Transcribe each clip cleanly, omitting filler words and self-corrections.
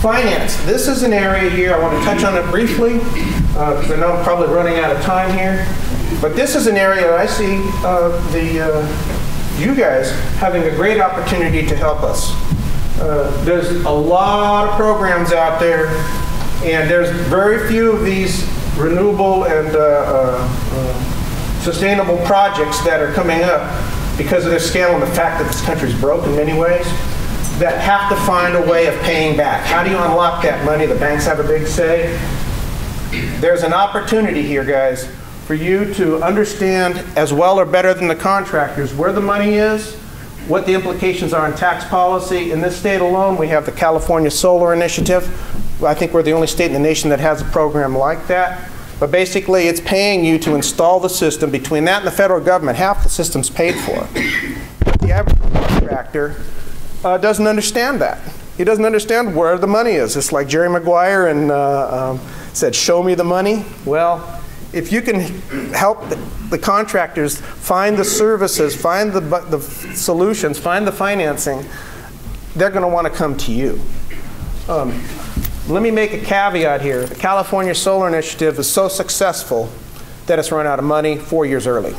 Finance. This is an area here, I want to touch on it briefly, because I know I'm probably running out of time here. But this is an area that I see you guys having a great opportunity to help us. There's a lot of programs out there, and there's very few of these renewable and sustainable projects that are coming up because of their scale and the fact that this country's broke in many ways, that have to find a way of paying back. How do you unlock that money? The banks have a big say. There's an opportunity here, guys, for you to understand as well or better than the contractors where the money is, what the implications are in tax policy. In this state alone, we have the California Solar Initiative. I think we're the only state in the nation that has a program like that. But basically, it's paying you to install the system. Between that and the federal government, half the system's paid for. But the average contractor doesn't understand that. He doesn't understand where the money is. It's like Jerry Maguire and said, "Show me the money." Well, if you can help the contractors find the services, find the solutions, find the financing, they're going to want to come to you. Let me make a caveat here. The California Solar Initiative is so successful that it's run out of money 4 years early.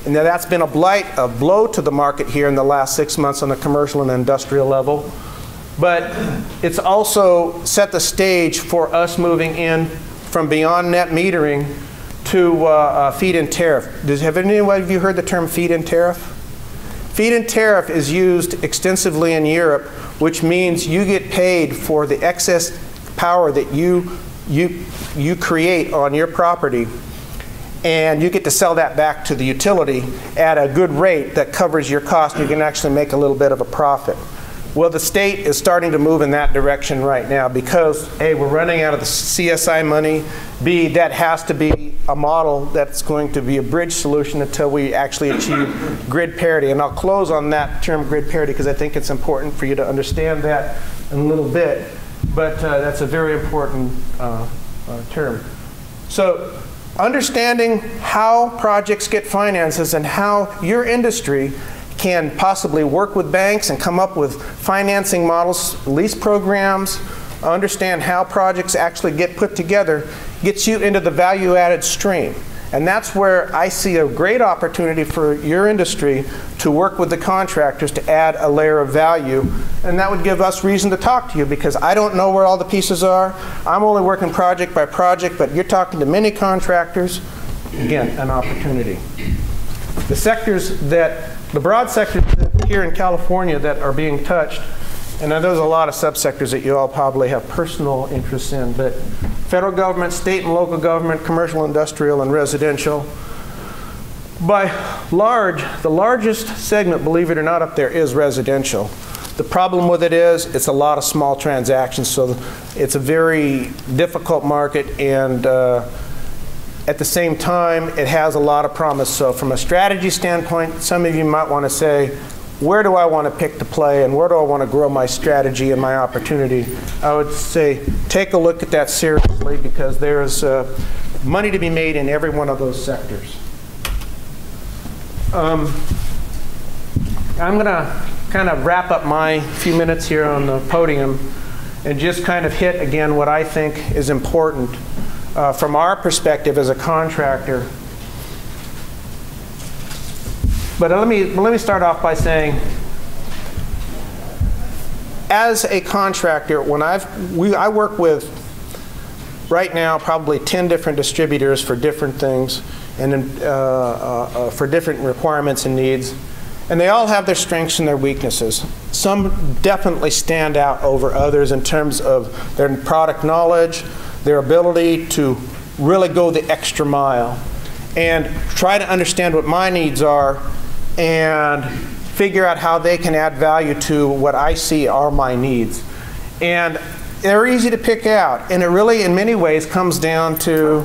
And now that's been a blow to the market here in the last 6 months on the commercial and industrial level. But it's also set the stage for us moving in from beyond net metering to feed-in tariff. Have any of you heard the term feed-in tariff? Feed-in tariff is used extensively in Europe, which means you get paid for the excess power that you create on your property, and you get to sell that back to the utility at a good rate that covers your cost. You can actually make a little bit of a profit. Well, the state is starting to move in that direction right now because A, we're running out of the CSI money, B, that has to be a model that's going to be a bridge solution until we actually achieve grid parity. And I'll close on that term grid parity because I think it's important for you to understand that in a little bit, but that's a very important term. So understanding how projects get finances and how your industry can possibly work with banks and come up with financing models, lease programs, understand how projects actually get put together, gets you into the value-added stream. And that's where I see a great opportunity for your industry to work with the contractors to add a layer of value. And that would give us reason to talk to you because I don't know where all the pieces are. I'm only working project by project, but you're talking to many contractors. Again, an opportunity. The broad sectors here in California that are being touched, and there's a lot of subsectors that you all probably have personal interests in, but federal government, state and local government, commercial, industrial, and residential. By large, the largest segment, believe it or not, up there is residential. The problem with it is it's a lot of small transactions, so it's a very difficult market, and at the same time, it has a lot of promise. So from a strategy standpoint, some of you might want to say, where do I want to pick to play and where do I want to grow my strategy and my opportunity? I would say take a look at that seriously because there is money to be made in every one of those sectors. I'm going to kind of wrap up my few minutes here on the podium and just kind of hit again what I think is important from our perspective as a contractor. But let me start off by saying, as a contractor, when I work with, right now, probably 10 different distributors for different things and for different requirements and needs. And they all have their strengths and their weaknesses. Some definitely stand out over others in terms of their product knowledge, their ability to really go the extra mile and try to understand what my needs are and figure out how they can add value to what I see are my needs. And they're easy to pick out, and it really in many ways comes down to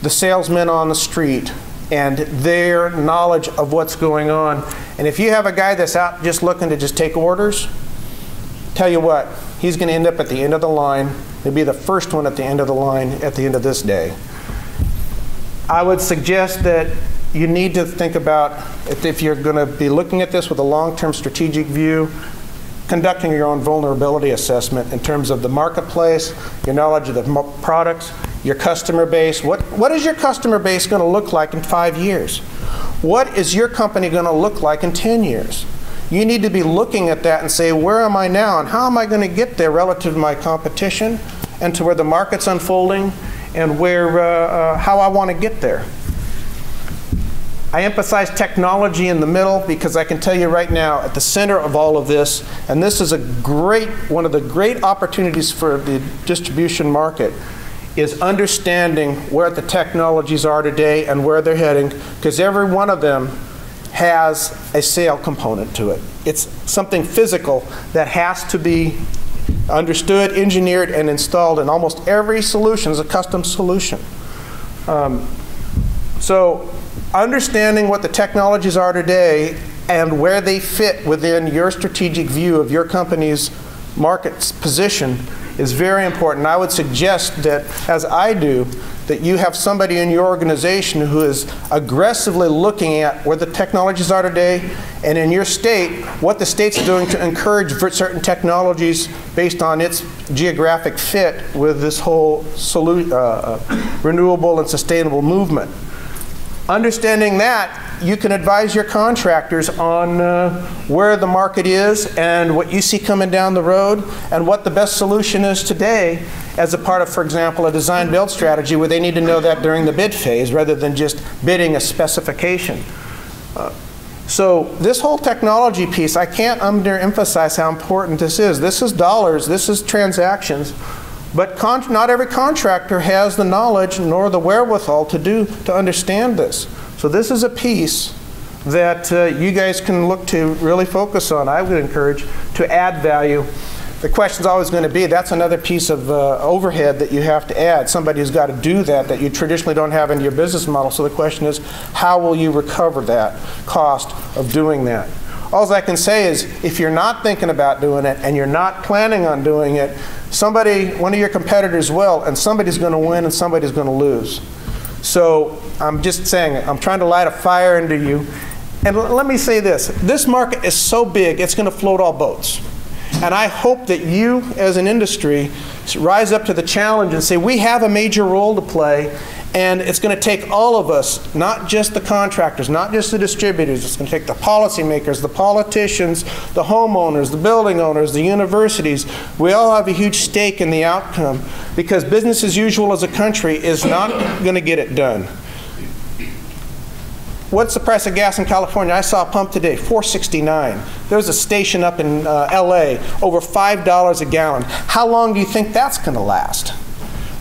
the salesmen on the street and their knowledge of what's going on. And if you have a guy that's out just looking to just take orders, tell you what, he's going to end up at the end of the line. He'll be the first one at the end of the line at the end of this day. I would suggest that you need to think about, if you're going to be looking at this with a long-term strategic view, conducting your own vulnerability assessment in terms of the marketplace, your knowledge of the products, your customer base. What is your customer base going to look like in 5 years? What is your company going to look like in 10 years? You need to be looking at that and say, where am I now and how am I going to get there relative to my competition and to where the market's unfolding and where, how I want to get there. I emphasize technology in the middle because I can tell you right now, at the center of all of this, and this is one of the great opportunities for the distribution market, is understanding where the technologies are today and where they're heading, because every one of them has a sale component to it. It's something physical that has to be understood, engineered, and installed, and almost every solution is a custom solution. So understanding what the technologies are today and where they fit within your strategic view of your company's market position is very important. I would suggest that, as I do, that you have somebody in your organization who is aggressively looking at where the technologies are today, and in your state, what the state's doing to encourage certain technologies based on its geographic fit with this whole renewable and sustainable movement. Understanding that, you can advise your contractors on where the market is and what you see coming down the road and what the best solution is today as a part of, for example, a design-build strategy where they need to know that during the bid phase rather than just bidding a specification. So this whole technology piece, I can't underemphasize how important this is. This is dollars, this is transactions. But not every contractor has the knowledge nor the wherewithal to understand this. So this is a piece that you guys can look to really focus on. I would encourage to add value. The question's always going to be, that's another piece of overhead that you have to add. Somebody who's got to do that you traditionally don't have into your business model. So the question is, how will you recover that cost of doing that? All I can say is, if you're not thinking about doing it and you're not planning on doing it, one of your competitors will, and somebody's going to win and somebody's going to lose. So I'm just saying, I'm trying to light a fire into you. And let me say this. This market is so big, it's going to float all boats. And I hope that you, as an industry, rise up to the challenge and say, we have a major role to play, and it's going to take all of us, not just the contractors, not just the distributors. It's going to take the policymakers, the politicians, the homeowners, the building owners, the universities. We all have a huge stake in the outcome, because business as usual as a country is not going to get it done. What's the price of gas in California? I saw a pump today, $4.69. There's a station up in LA, over $5 a gallon. How long do you think that's going to last?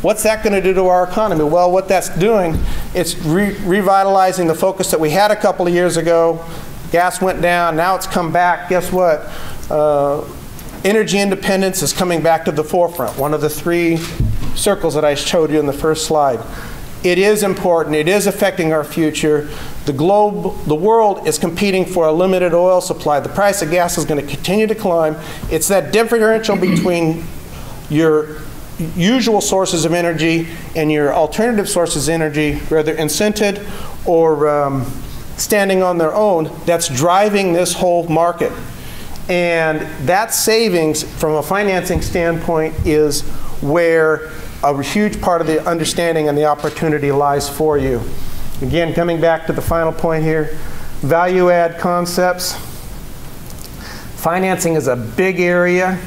What's that going to do to our economy? Well, what that's doing, it's revitalizing the focus that we had a couple of years ago. Gas went down, now it's come back. Guess what? Energy independence is coming back to the forefront, one of the 3 circles that I showed you in the first slide. It is important, it is affecting our future. The world is competing for a limited oil supply. The price of gas is going to continue to climb. It's that differential between your usual sources of energy and your alternative sources of energy, whether incented or standing on their own, that's driving this whole market. And that savings from a financing standpoint is where a huge part of the understanding and the opportunity lies for you. Again, coming back to the final point here, value add concepts. Financing is a big area.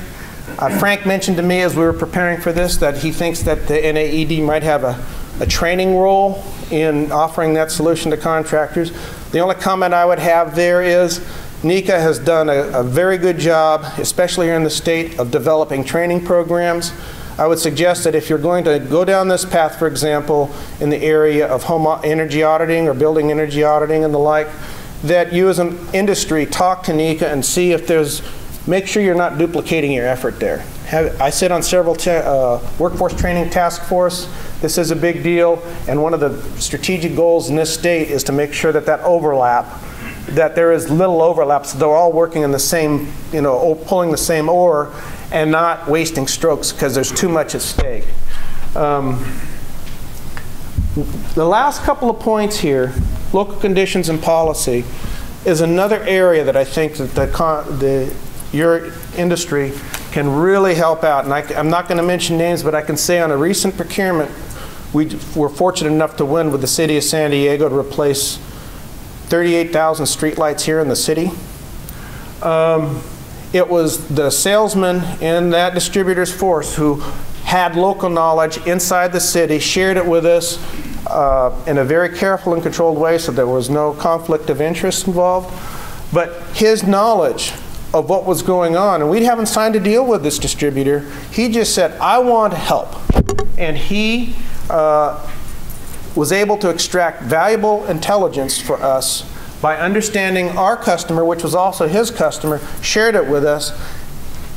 Frank mentioned to me as we were preparing for this that he thinks that the NAED might have a training role in offering that solution to contractors. The only comment I would have there is NECA has done a very good job, especially here in the state, of developing training programs. I would suggest that if you're going to go down this path, for example, in the area of home energy auditing or building energy auditing and the like, that you as an industry talk to NECA and see if make sure you're not duplicating your effort there. I sit on several workforce training task force. This is a big deal, and one of the strategic goals in this state is to make sure that that there is little overlap, so they're all working in the same, pulling the same oar and not wasting strokes because there's too much at stake. The last couple of points here, local conditions and policy, is another area that I think that the your industry can really help out. And I'm not going to mention names, but I can say on a recent procurement, we were fortunate enough to win with the city of San Diego to replace 38,000 streetlights here in the city. It was the salesman in that distributor's force who had local knowledge inside the city, shared it with us in a very careful and controlled way so there was no conflict of interest involved. But his knowledge of what was going on, and we haven't signed a deal with this distributor, he just said, I want help. And he was able to extract valuable intelligence for us by understanding our customer, which was also his customer, shared it with us.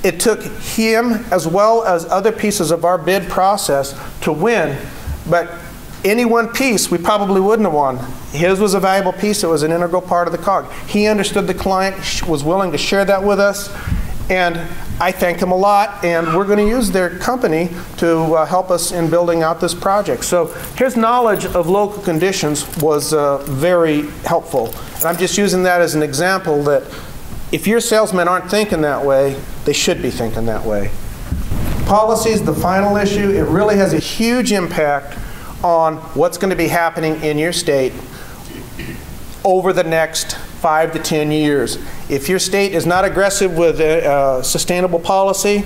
It took him as well as other pieces of our bid process to win, but any one piece we probably wouldn't have won. His was a valuable piece. It was an integral part of the cog. He understood the client, was willing to share that with us, and I thank him a lot, and we're going to use their company to help us in building out this project. So his knowledge of local conditions was very helpful. And I'm just using that as an example that if your salesmen aren't thinking that way, they should be thinking that way. Policies, the final issue, it really has a huge impact on what's going to be happening in your state over the next 5 to 10 years. If your state is not aggressive with sustainable policy,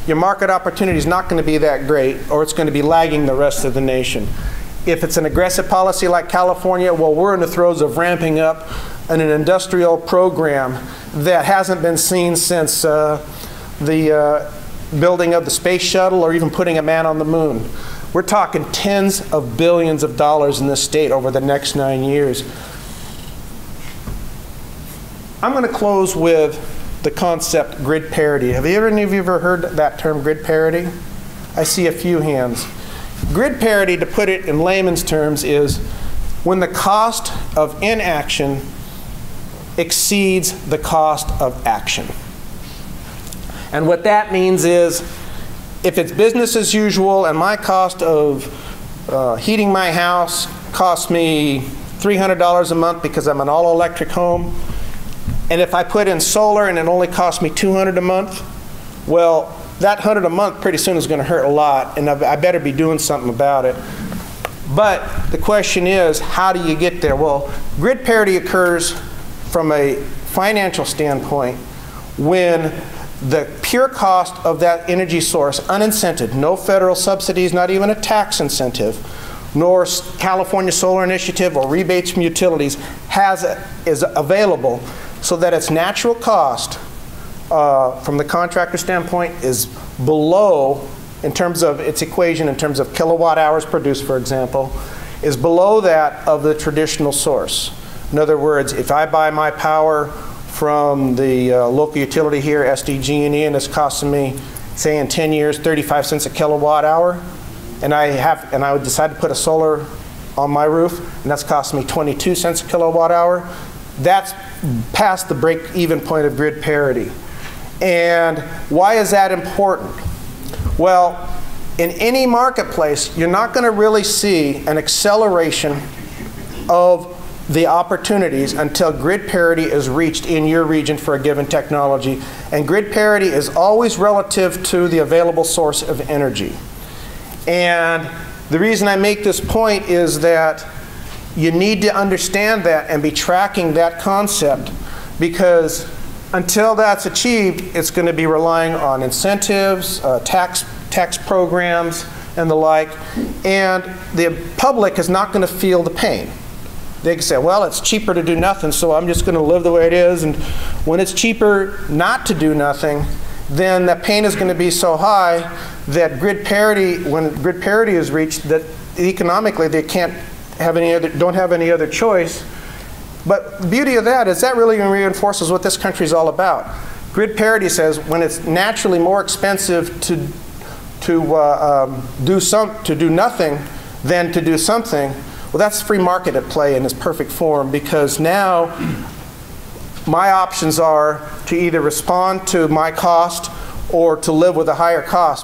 your market opportunity is not going to be that great, or it's going to be lagging the rest of the nation. If it's an aggressive policy like California, well, we're in the throes of ramping up an industrial program that hasn't been seen since the building of the space shuttle or even putting a man on the moon. We're talking tens of billions of dollars in this state over the next 9 years. I'm going to close with the concept grid parity. Have any of you ever heard that term, grid parity? I see a few hands. Grid parity, to put it in layman's terms, is when the cost of inaction exceeds the cost of action. And what that means is, if it's business as usual and my cost of heating my house costs me $300 a month because I'm an all-electric home, and if I put in solar and it only costs me $200 a month, well, that $100 a month pretty soon is going to hurt a lot, and I better be doing something about it. But the question is, how do you get there? Well, grid parity occurs from a financial standpoint when the pure cost of that energy source, unincented, no federal subsidies, not even a tax incentive, nor California Solar Initiative or rebates from utilities is available, so that its natural cost from the contractor standpoint is below, in terms of its equation, in terms of kilowatt hours produced, for example, is below that of the traditional source. In other words, if I buy my power from the local utility here, SDG&E, and it's costing me, say in 10 years, 35 cents a kilowatt hour, and I would decide to put a solar on my roof, and that's costing me 22 cents a kilowatt hour, that's past the break-even point of grid parity. And why is that important? Well, in any marketplace, you're not going to really see an acceleration of the opportunities until grid parity is reached in your region for a given technology. And grid parity is always relative to the available source of energy. And the reason I make this point is that you need to understand that and be tracking that concept, because until that's achieved, it's going to be relying on incentives, tax programs, and the like. And the public is not going to feel the pain. They can say, well, it's cheaper to do nothing, so I'm just going to live the way it is. And when it's cheaper not to do nothing, then the pain is going to be so high that grid parity, when grid parity is reached, that economically they can't have any other, don't have any other choice. But the beauty of that is that really reinforces what this country is all about. Grid parity says when it's naturally more expensive to do nothing than to do something, well, that's free market at play in its perfect form, because now my options are to either respond to my cost or to live with a higher cost.